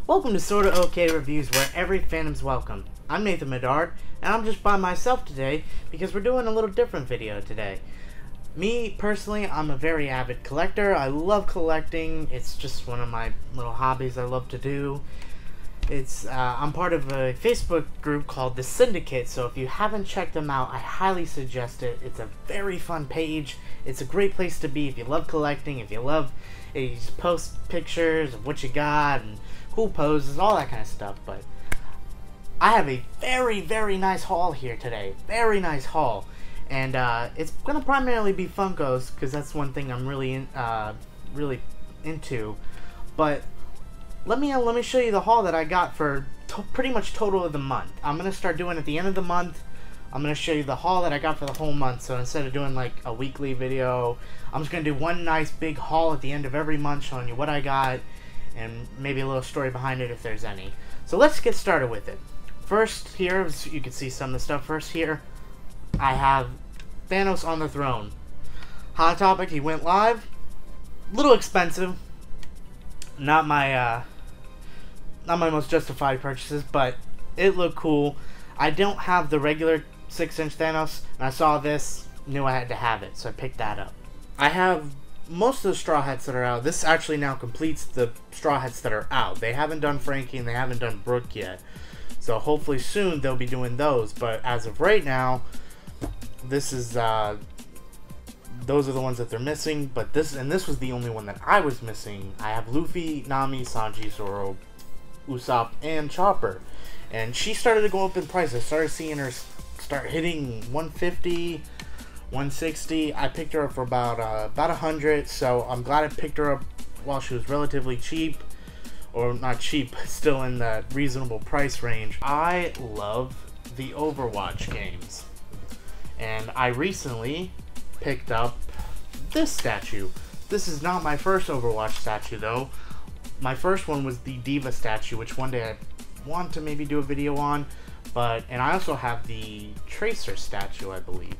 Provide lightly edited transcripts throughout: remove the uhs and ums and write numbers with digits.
Welcome to SortaOkay Reviews, where every fandom's welcome. I'm Nathan Medard, and I'm just by myself today because we're doing a little different video today. Me, personally, I'm a very avid collector. I love collecting. It's just one of my little hobbies I love to do. I'm part of a Facebook group called The Syndicate, so if you haven't checked them out, I highly suggest it. It's a very fun page. It's a great place to be if you love collecting, if you just post pictures of what you got and cool poses, all that kind of stuff. But I have a very, very nice haul here today. Very nice haul. And it's going to primarily be Funkos, because that's one thing I'm really into. But let me show you the haul that I got for pretty much total of the month. I'm going to start doing at the end of the month. I'm going to show you the haul that I got for the whole month. So instead of doing like a weekly video, I'm just going to do one nice big haul at the end of every month showing you what I got and maybe a little story behind it if there's any. So let's get started with it. First here, you can see some of the stuff. First here, I have Thanos on the Throne. Hot Topic, he went live. Little expensive. Not my most justified purchases, but it looked cool. I don't have the regular 6-inch Thanos, and I saw this, knew I had to have it, so I picked that up. I have most of the Straw Hats that are out. This actually now completes the Straw Hats that are out. They haven't done Frankie and they haven't done Brooke yet. So hopefully soon they'll be doing those. But as of right now, this is those are the ones that they're missing. But this was the only one that I was missing. I have Luffy, Nami, Sanji, Zoro, Usopp, and Chopper. And she started to go up in price. I started seeing her start hitting 150, 160. I picked her up for about 100. So I'm glad I picked her up while she was relatively cheap. Or not cheap, but still in the reasonable price range. I love the Overwatch games. And I recently picked up this statue. This is not my first Overwatch statue though. My first one was the Diva statue, which one day I want to maybe do a video on. And I also have the Tracer statue, I believe.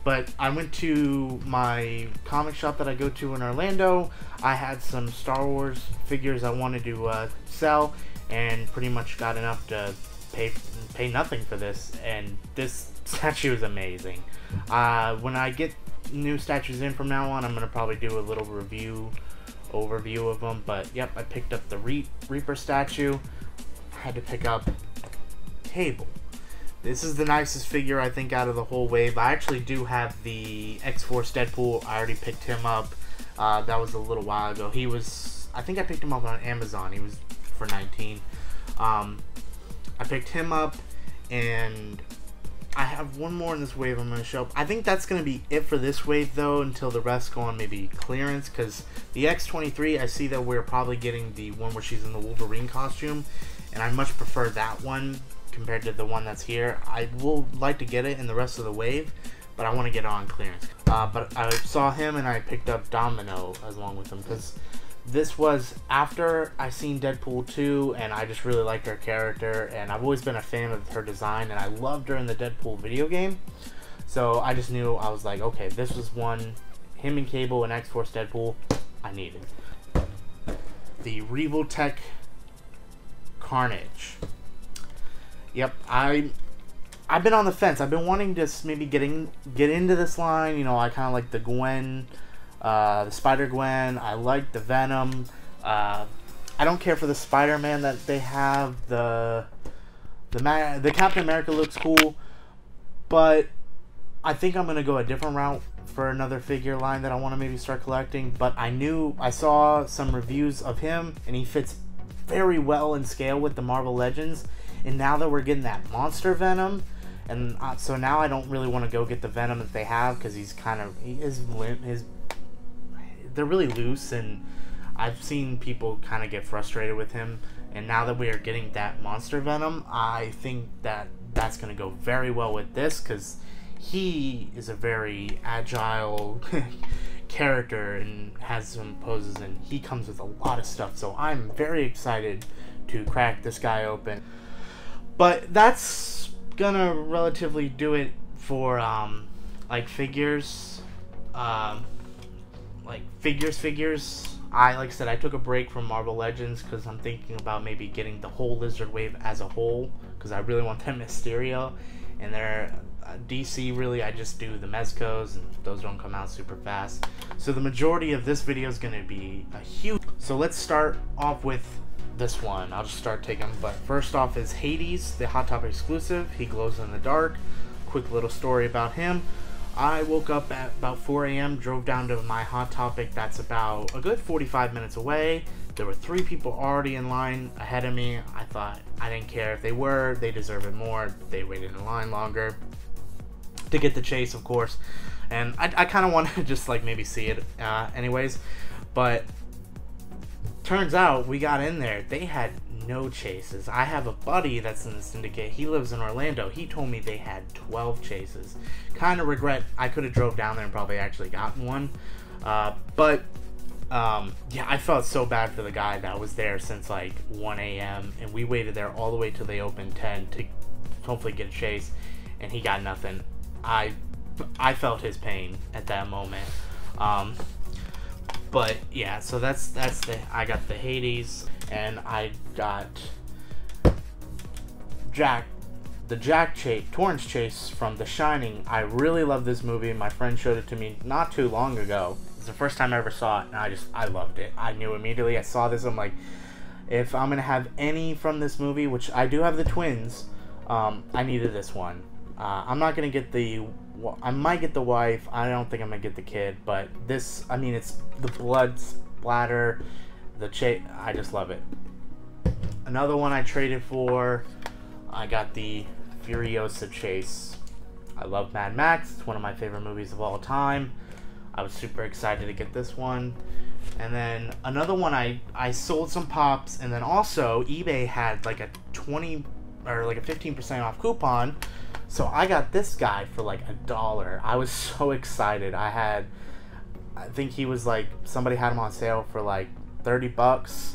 But I went to my comic shop that I go to in Orlando. I had some Star Wars figures I wanted to sell, and pretty much got enough to pay nothing for this. And this statue is amazing. When I get new statues in from now on, I'm gonna probably do a little overview of them. But yep, I picked up the Reaper statue. I had to pick up Cable. This is the nicest figure, I think, out of the whole wave. I actually do have the X-Force Deadpool. I already picked him up. That was a little while ago. I think I picked him up on Amazon. He was for $19. I picked him up, and I have one more in this wave I'm going to show. I think that's going to be it for this wave, though, until the rest go on maybe clearance, because the X-23, I see that we're probably getting the one where she's in the Wolverine costume, and I much prefer that one compared to the one that's here. I will like to get it in the rest of the wave, but I want to get it on clearance. But I saw him and I picked up Domino along with him, because this was after I seen Deadpool 2 and I just really liked her character, and I've always been a fan of her design, and I loved her in the Deadpool video game. So I just knew, I was like, okay, this was one, him and Cable and X-Force Deadpool, I needed. The Revoltech Carnage. Yep, I've been on the fence. I've been wanting to maybe get into this line. You know, I kind of like the Gwen, the Spider-Gwen. I like the Venom. I don't care for the Spider-Man that they have. The Captain America looks cool, but I think I'm gonna go a different route for another figure line that I want to maybe start collecting. But I saw some reviews of him, and he fits very well in scale with the Marvel Legends. And now that we're getting that monster Venom, and so now I don't really want to go get the Venom that they have, because they're really loose, and I've seen people kind of get frustrated with him. And now that we are getting that monster Venom, I think that that's going to go very well with this, because he is a very agile character and has some poses, and he comes with a lot of stuff. So I'm very excited to crack this guy open. But that's gonna relatively do it for like figures. Figures. Like I said, I took a break from Marvel Legends because I'm thinking about maybe getting the whole Lizard Wave as a whole, because I really want them Mysterio. And they're DC, really, I just do the Mezcos, and those don't come out super fast. So the majority of this video is going to be a huge... So let's start off with this one. I'll just start taking, but first off is Hades, the Hot Topic exclusive. He glows in the dark. Quick little story about him. I woke up at about 4 a.m., drove down to my Hot Topic that's about a good 45 minutes away. There were 3 people already in line ahead of me. I thought, I didn't care if they were, they deserve it more. They waited in line longer to get the chase, of course. And I kind of wanted to just like maybe see it anyways. But turns out we got in there. They had no chases. I have a buddy that's in the syndicate. He lives in Orlando. He told me they had 12 chases. Kind of regret I could have drove down there and probably actually gotten one. Yeah, I felt so bad for the guy that was there since like 1 a.m. and we waited there all the way till they opened 10 to hopefully get a chase, and he got nothing. I felt his pain at that moment. But yeah, so that's I got the Hades, and I got Torrance Chase from The Shining. I really love this movie. My friend showed it to me not too long ago. It's the first time I ever saw it, and I loved it. I knew immediately. I saw this, I'm like, if I'm gonna have any from this movie, which I do have the twins, I needed this one. I'm not gonna get I might get the wife. I don't think I'm gonna get the kid, but this, I mean, it's the blood splatter, the chase. I just love it. Another one I traded for, I got the Furiosa Chase. I love Mad Max. It's one of my favorite movies of all time. I was super excited to get this one. And then another one, I sold some pops, and then also eBay had like a 20 or like a 15% off coupon. So I got this guy for like $1. I was so excited. I think he was like, somebody had him on sale for like 30 bucks.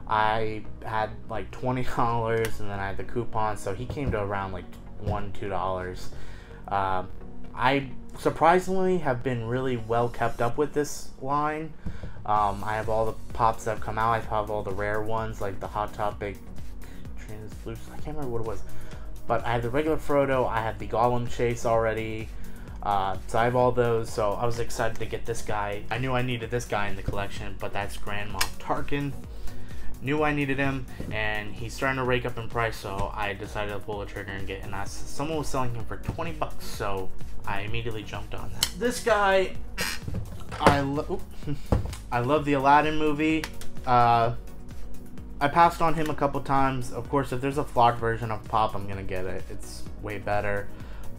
I had like $20, and then I had the coupon, so he came to around like $2. I surprisingly have been really well kept up with this line. I have all the pops that have come out. I have all the rare ones like the Hot Topic Translucent. I can't remember what it was. But I have the regular Frodo, I have the Gollum Chase already, so I have all those, so I was excited to get this guy. I knew I needed this guy in the collection, but that's Grand Moff Tarkin. Knew I needed him, and he's starting to rake up in price, so I decided to pull the trigger and get, and someone was selling him for 20 bucks, so I immediately jumped on that. This guy, I love the Aladdin movie. I passed on him a couple times. Of course, if there's a flocked version of Pop, I'm gonna get it. It's way better.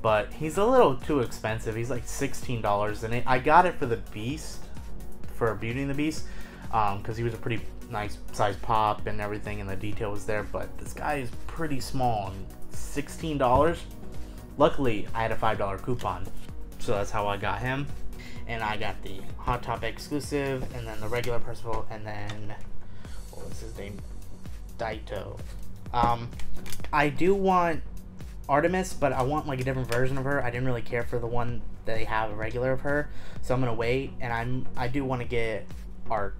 But he's a little too expensive. He's like $16, and I got it for the Beast, for Beauty and the Beast, because he was a pretty nice size Pop and everything, and the detail was there. But this guy is pretty small, and $16. Luckily, I had a $5 coupon, so that's how I got him. And I got the Hot Topic exclusive, and then the regular Percival, and then what was his name? Daito. I do want Artemis, but I want like a different version of her. I didn't really care for the one that they have a regular of her, so I'm gonna wait. And I do want to get Arch.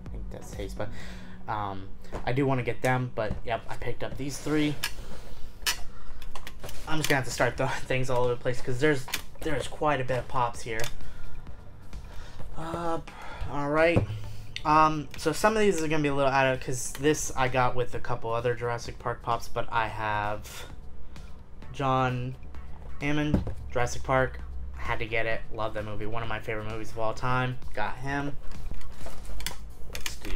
I think that's Haste, but I do want to get them. But yep, I picked up these 3. I'm just gonna have to start throwing things all over the place because there's quite a bit of pops here. All right. So some of these are going to be a little out of, because this I got with a couple other Jurassic Park pops, but I have John Hammond, Jurassic Park. I had to get it. Love that movie. One of my favorite movies of all time. Got him. Let's do...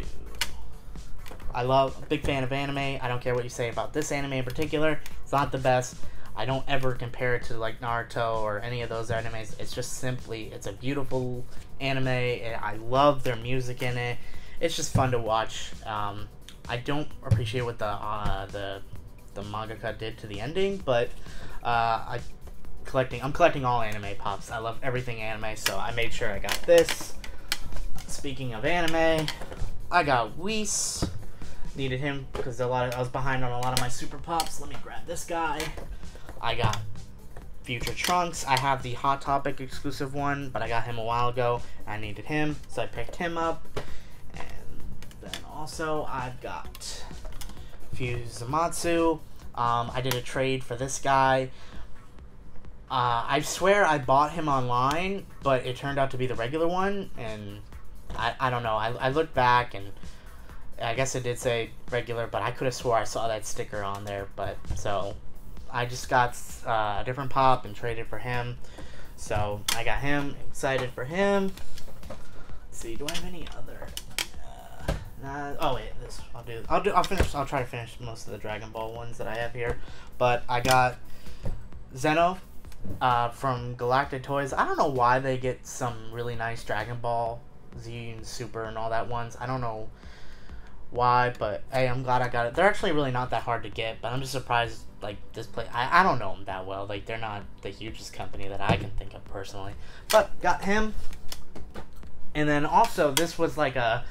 big fan of anime. I don't care what you say about this anime in particular. It's not the best. I don't ever compare it to like Naruto or any of those animes. It's just simply, it's a beautiful anime. I love their music in it. It's just fun to watch. I don't appreciate what the mangaka did to the ending, but I'm collecting all anime pops. I love everything anime, so I made sure I got this. Speaking of anime, I got Whis. Needed him because I was behind on a lot of my super pops. Let me grab this guy. I got Future Trunks. I have the Hot Topic exclusive one, but I got him a while ago. I needed him, so I picked him up. also I've got Fuzamatsu. I did a trade for this guy. I swear I bought him online, but it turned out to be the regular one, and I don't know. I looked back, and I guess it did say regular, but I could have swore I saw that sticker on there. But so I just got a different pop and traded for him. So I got him. Excited for him. Let's see. Do I have any other? Oh wait, this I'll try to finish most of the Dragon Ball ones that I have here. But I got Zeno from Galactic Toys. I don't know why they get some really nice Dragon Ball Z and Super and all that ones. I don't know why, but hey, I'm glad I got it. They're actually really not that hard to get, but I'm just surprised, like, this place, I don't know them that well. Like, they're not the hugest company that I can think of personally. But got him. And then also, this was like a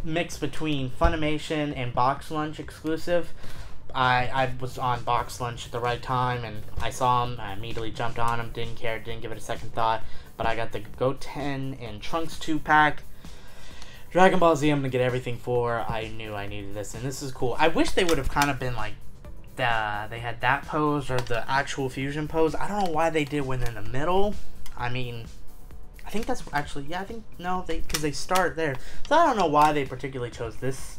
mix between Funimation and Box Lunch exclusive. I was on Box Lunch at the right time, and I saw him. I immediately jumped on him. Didn't care. Didn't give it a second thought. But I got the Goten and Trunks 2-pack. Dragon Ball Z, I'm going to get everything for. I knew I needed this, and this is cool. I wish they would have kind of been like, they had that pose or the actual fusion pose. I don't know why they did one in the middle. I mean, I think that's actually, yeah, I think, no, because they start there. So I don't know why they particularly chose this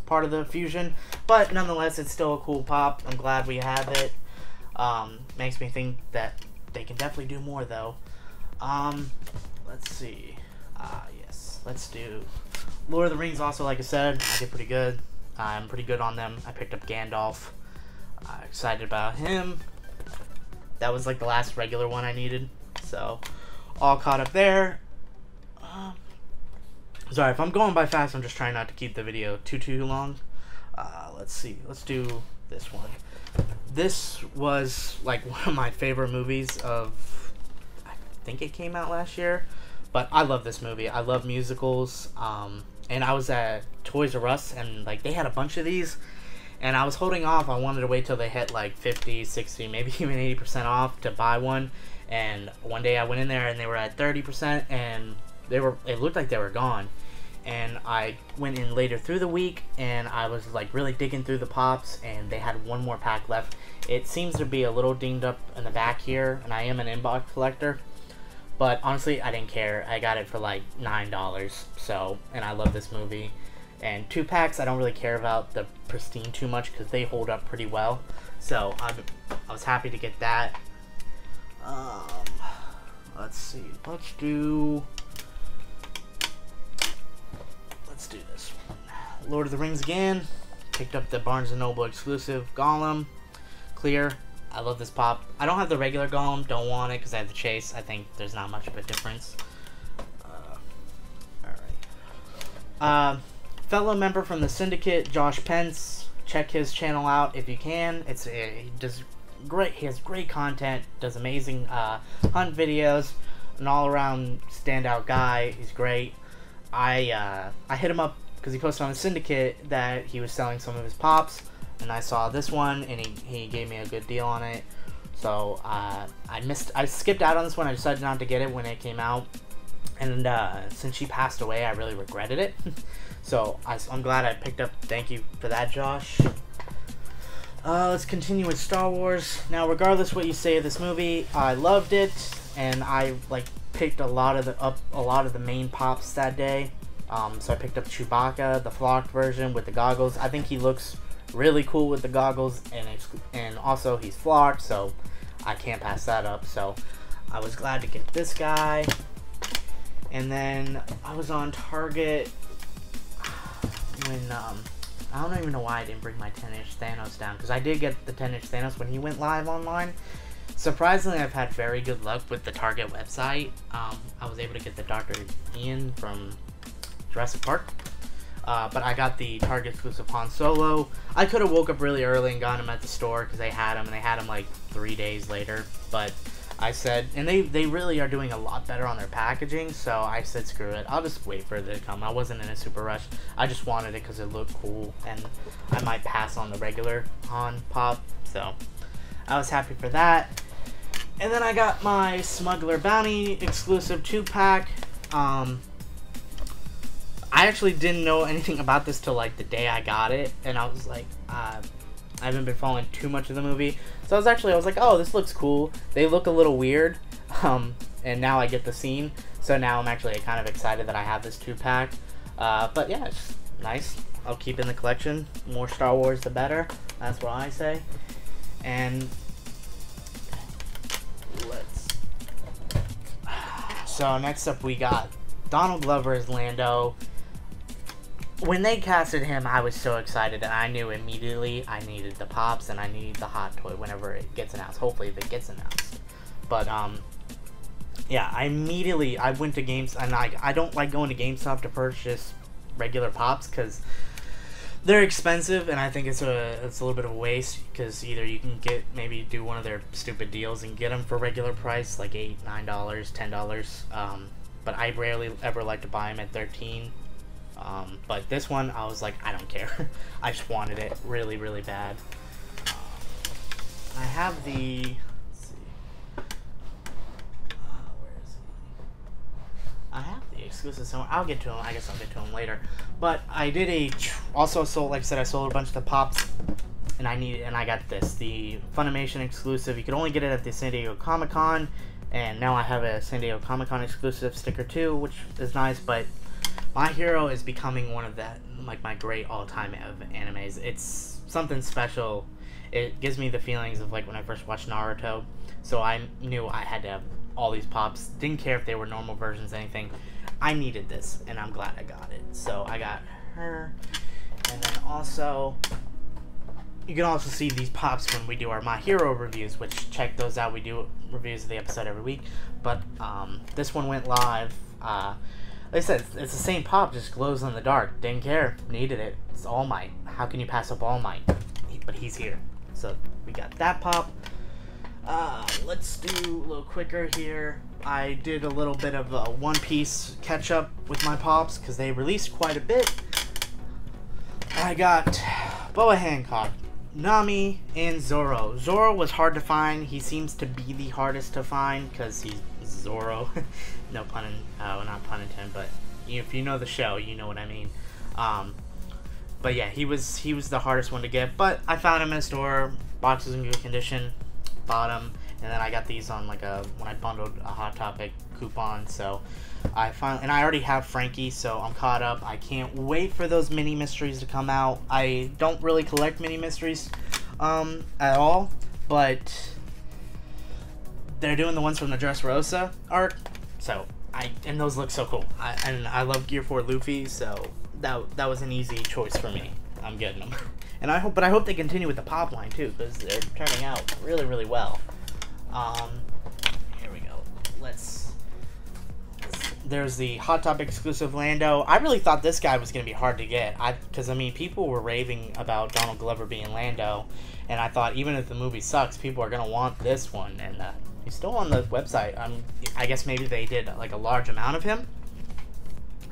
part of the fusion, but nonetheless, it's still a cool pop. I'm glad we have it. Makes me think that they can definitely do more, though. Let's see. Yes, let's do Lord of the Rings. Also, like I said, I did pretty good. I'm pretty good on them. I picked up Gandalf. Excited about him. That was like the last regular one I needed, so all caught up there. Sorry if I'm going by fast. I'm just trying not to keep the video too long. Let's see. Let's do this one. This was like one of my favorite movies of, I think it came out last year, but I love this movie. I love musicals. And I was at Toys R Us, and like they had a bunch of these, and I was holding off. I wanted to wait till they hit like 50, 60, maybe even 80% off to buy one. And one day I went in there and they were at 30%, and it looked like they were gone. And I went in later through the week, and I was like really digging through the pops, and they had one more pack left. It seems to be a little dinged up in the back here, and I am an inbox collector, but honestly I didn't care. I got it for like $9, so, and I love this movie. And 2-packs I don't really care about the pristine too much because they hold up pretty well, so I was happy to get that. Let's see, let's do this one. Lord of the Rings again. Picked up the Barnes & Noble exclusive Gollum. Clear. I love this pop. I don't have the regular Gollum. Don't want it because I have the Chase. I think there's not much of a difference. Alright. Fellow member from the Syndicate, Josh Pence. Check his channel out if you can. He does great. He has great content. Does amazing hunt videos. An all-around standout guy. He's great. I hit him up because he posted on the Syndicate that he was selling some of his pops, and I saw this one, and he gave me a good deal on it. So I skipped out on this one. I decided not to get it when it came out, and since she passed away, I really regretted it. So I'm glad I picked up. Thank you for that, Josh. Let's continue with Star Wars. Now, regardless what you say of this movie, I loved it, and I picked a lot of the main pops that day. So I picked up Chewbacca, the flocked version with the goggles. I think he looks really cool with the goggles, and also he's flocked, so I can't pass that up. So I was glad to get this guy. And then I was on Target when I don't even know why I didn't bring my 10-inch Thanos down, because I did get the 10-inch Thanos when he went live online. Surprisingly, I've had very good luck with the Target website. I was able to get the Dr. Ian from Jurassic Park. But I got the Target exclusive Han Solo. I could have woke up really early and got him at the store because they had him, and they had him like 3 days later. But I said, and they really are doing a lot better on their packaging, so I said screw it. I'll just wait for it to come. I wasn't in a super rush. I just wanted it because it looked cool, and I might pass on the regular Han pop. So I was happy for that. And then I got my Smuggler Bounty exclusive 2-pack. I actually didn't know anything about this till like the day I got it, and I was like, I haven't been following too much of the movie, so I was like, oh, this looks cool. They look a little weird, and now I get the scene, so now I'm actually kind of excited that I have this 2-pack. But yeah, it's nice. I'll keep in the collection. More Star Wars, the better. That's what I say. And so next up we got Donald Glover as Lando. When they casted him, I was so excited, and I knew immediately I needed the pops and I need the hot toy whenever it gets announced. Hopefully if it gets announced. But yeah, I went to Games, and I don't like going to GameStop to purchase regular pops because they're expensive, and I think it's a little bit of a waste, because either you can maybe do one of their stupid deals and get them for regular price, like $8, $9, $10. But I rarely ever like to buy them at $13. But this one, I was like, I don't care. I just wanted it really, really bad. I have the... Let's see. Where is he? I have the exclusive somewhere. I'll get to him. I guess I'll get to him later. But I did also sold, like I said, I sold a bunch of the pops, and I got this, the Funimation exclusive. You could only get it at the San Diego Comic-Con, and now I have a San Diego Comic-Con exclusive sticker too, which is nice. But My Hero is becoming one of my great all-time animes. It's something special. It gives me the feelings of like when I first watched Naruto. So I knew I had to have all these pops. Didn't care if they were normal versions, anything. I needed this, and I'm glad I got it. So I got her. And then also, you can also see these pops when we do our My Hero reviews, which check those out. We do reviews of the episode every week. But this one went live. Like I said, it's the same pop, just glows in the dark. Didn't care. Needed it. It's All Might. How can you pass up All Might? But he's here. So we got that pop. Let's do a little quicker here. I did a little bit of a One Piece catch-up with my pops, because they released quite a bit. I got Boa Hancock, Nami, and Zoro. Zoro was hard to find. He seems to be the hardest to find, because he's Zoro. No pun not pun intended, but if you know the show, you know what I mean. But yeah, he was the hardest one to get, but I found him in a store, boxes in good condition, bought him, and then I got these on when I bundled a Hot Topic coupon. So I already have Frankie, so I'm caught up. I can't wait for those mini mysteries to come out. I don't really collect mini mysteries at all, but they're doing the ones from the Dressrosa arc, so and those look so cool. I love Gear 4 Luffy, so that was an easy choice for me. I'm getting them, and I hope they continue with the pop line too, because they're turning out really, really well. Here we go. There's the Hot Topic exclusive Lando. I really thought this guy was going to be hard to get. Because I mean, people were raving about Donald Glover being Lando, and I thought even if the movie sucks, people are going to want this one. And he's still on the website. I guess maybe they did like a large amount of him.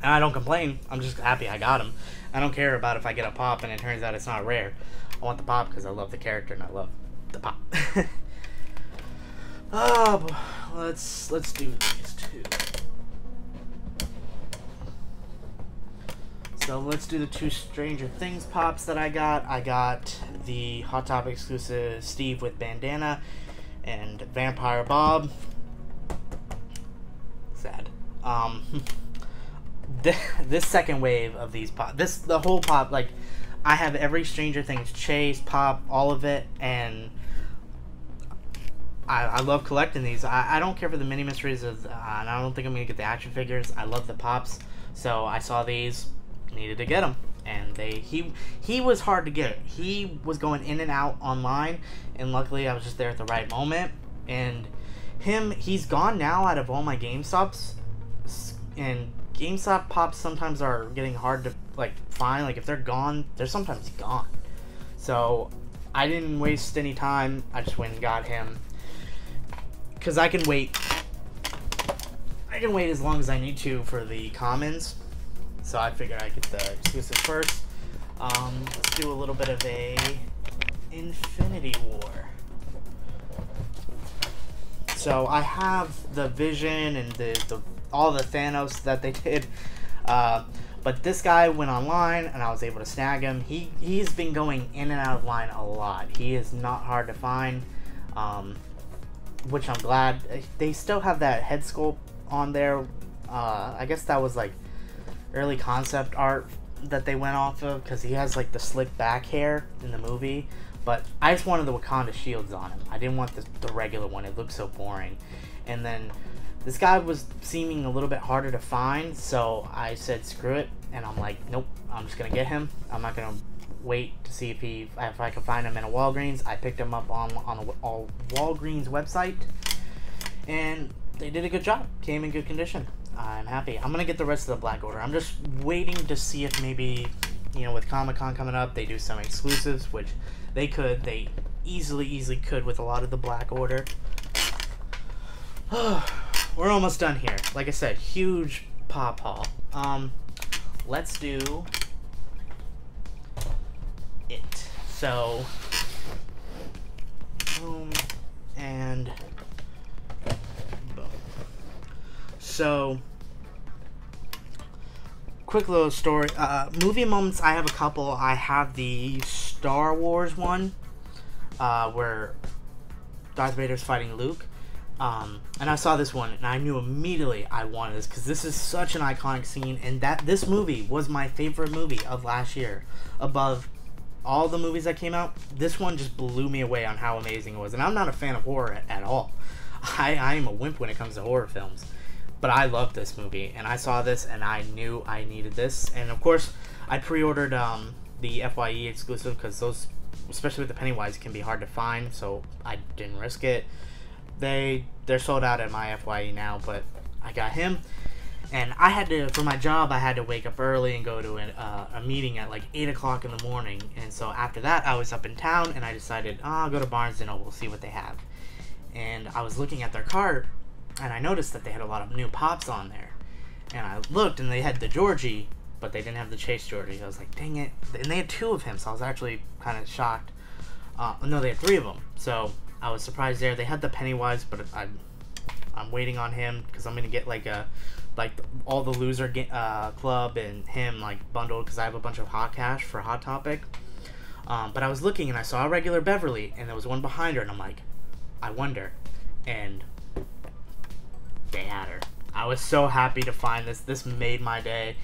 And I don't complain. I'm just happy I got him. I don't care about if I get a pop and it turns out it's not rare. I want the pop because I love the character and I love the pop. Oh, let's do these two. So let's do the two Stranger Things pops that I got. I got the Hot Topic exclusive Steve with bandana and Vampire Bob. Sad. This second wave of these pop, the whole pop, like I have every Stranger Things chase pop, all of it, and I love collecting these. I don't care for the mini mysteries, and I don't think I'm gonna get the action figures. I love the pops, so I saw these, needed to get them, and he was hard to get. He was going in and out online, and luckily I was just there at the right moment. And he's gone now out of all my GameStops, and GameStop pops sometimes are getting hard to like find. Like if they're gone, they're sometimes gone. So I didn't waste any time. I just went and got him. Because I can wait as long as I need to for the commons. So I figured I'd get the exclusive first. Let's do a little bit of a Infinity War. So I have the Vision and all the Thanos that they did. But this guy went online, and I was able to snag him. He's been going in and out of line a lot. He is not hard to find, which I'm glad. They still have that head sculpt on there. I guess that was like early concept art that they went off of, because he has like the slick back hair in the movie. But I just wanted the Wakanda shields on him. I didn't want the regular one. It looked so boring. And then this guy was seeming a little bit harder to find, so I said screw it, and I'm like, nope, I'm just gonna get him. I'm not gonna wait to see if I can find him in a Walgreens. I picked him up on a Walgreens website, and they did a good job. Came in good condition. I'm happy. I'm gonna get the rest of the Black Order. I'm just waiting to see if maybe, you know, with Comic-Con coming up, they do some exclusives, which they could. They easily could with a lot of the Black Order. We're almost done here. Like I said, huge pop haul. Let's do it. So, boom, and boom. So, quick little story. Movie moments, I have a couple. I have the Star Wars one, where Darth Vader's fighting Luke. And I saw this one, and I knew immediately I wanted this, because this is such an iconic scene, and this movie was my favorite movie of last year. Above all the movies that came out, this one just blew me away on how amazing it was. And I'm not a fan of horror at all. I am a wimp when it comes to horror films. But I loved this movie, and I saw this, and I knew I needed this. And of course, I pre-ordered the FYE exclusive, because those, especially with the Pennywise, can be hard to find, so I didn't risk it. They're sold out at my FYE now, but I got him, and I had to, for my job, I had to wake up early and go to a meeting at like 8 o'clock in the morning, and so after that, I was up in town, and I decided, I'll go to Barnes & Noble, see what they have. And I was looking at their cart, and I noticed that they had a lot of new Pops on there, and I looked, and they had the Georgie, but they didn't have the Chase Georgie. I was like, dang it, and they had 2 of him, so I was actually kind of shocked. No, they had 3 of them, so I was surprised there. They had the Pennywise, but I'm waiting on him, because I'm gonna get like all the loser club and him like bundled, because I have a bunch of hot cash for Hot Topic. But I was looking, and I saw a regular Beverly, and there was one behind her, and I'm like, I wonder, and they had her. I was so happy to find this. This made my day,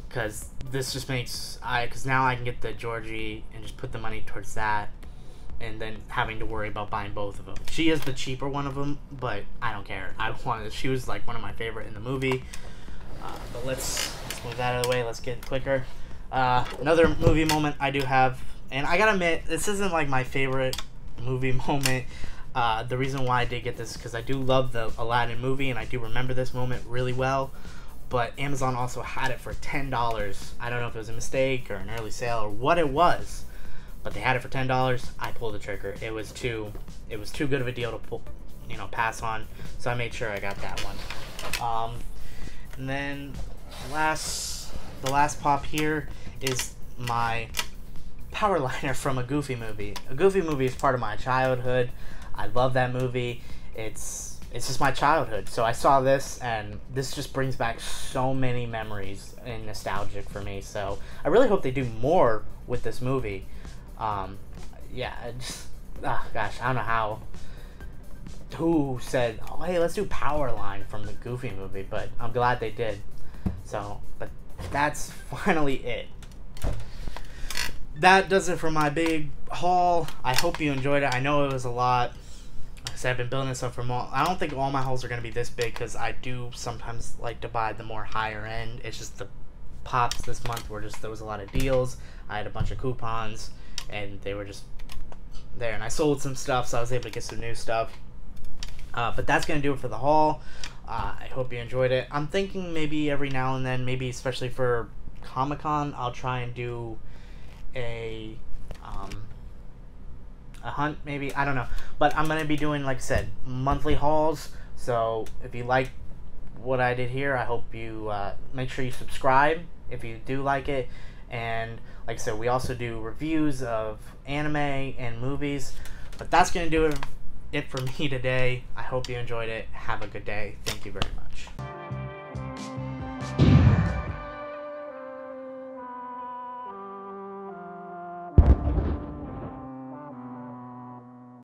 because this just makes because now I can get the Georgie and just put the money towards that, and then having to worry about buying both of them. She is the cheaper one of them, but I don't care. She was like one of my favorite in the movie. But let's move that out of the way. Let's get quicker. Another movie moment I do have, and I gotta admit, this isn't like my favorite movie moment. The reason why I did get this is because I do love the Aladdin movie, and I do remember this moment really well. But Amazon also had it for $10. I don't know if it was a mistake or an early sale or what it was, but they had it for $10. I pulled the trigger. It was too good of a deal to pass on. So I made sure I got that one. And then the last pop here is my power liner from a Goofy movie. A Goofy movie is part of my childhood. I love that movie. It's just my childhood. So I saw this, and this just brings back so many memories and nostalgic for me. So I really hope they do more with this movie. Yeah, gosh, I don't know who said, oh, hey, let's do Powerline from the Goofy movie, but I'm glad they did. So, but that's finally it. That does it for my big haul. I hope you enjoyed it. I know it was a lot. Like I said, I've been building this up for more. I don't think all my hauls are going to be this big, because I do sometimes like to buy the more higher end. It's just the pops this month there was a lot of deals. I had a bunch of coupons, and they were just there, and I sold some stuff, so I was able to get some new stuff. But that's going to do it for the haul. I hope you enjoyed it. I'm thinking maybe every now and then, maybe especially for Comic-Con, I'll try and do a hunt, maybe. I don't know. But I'm going to be doing, like I said, monthly hauls. So if you like what I did here, I hope you make sure you subscribe if you do like it. And like I said, we also do reviews of anime and movies. But that's going to do it for me today. I hope you enjoyed it. Have a good day. Thank you very much.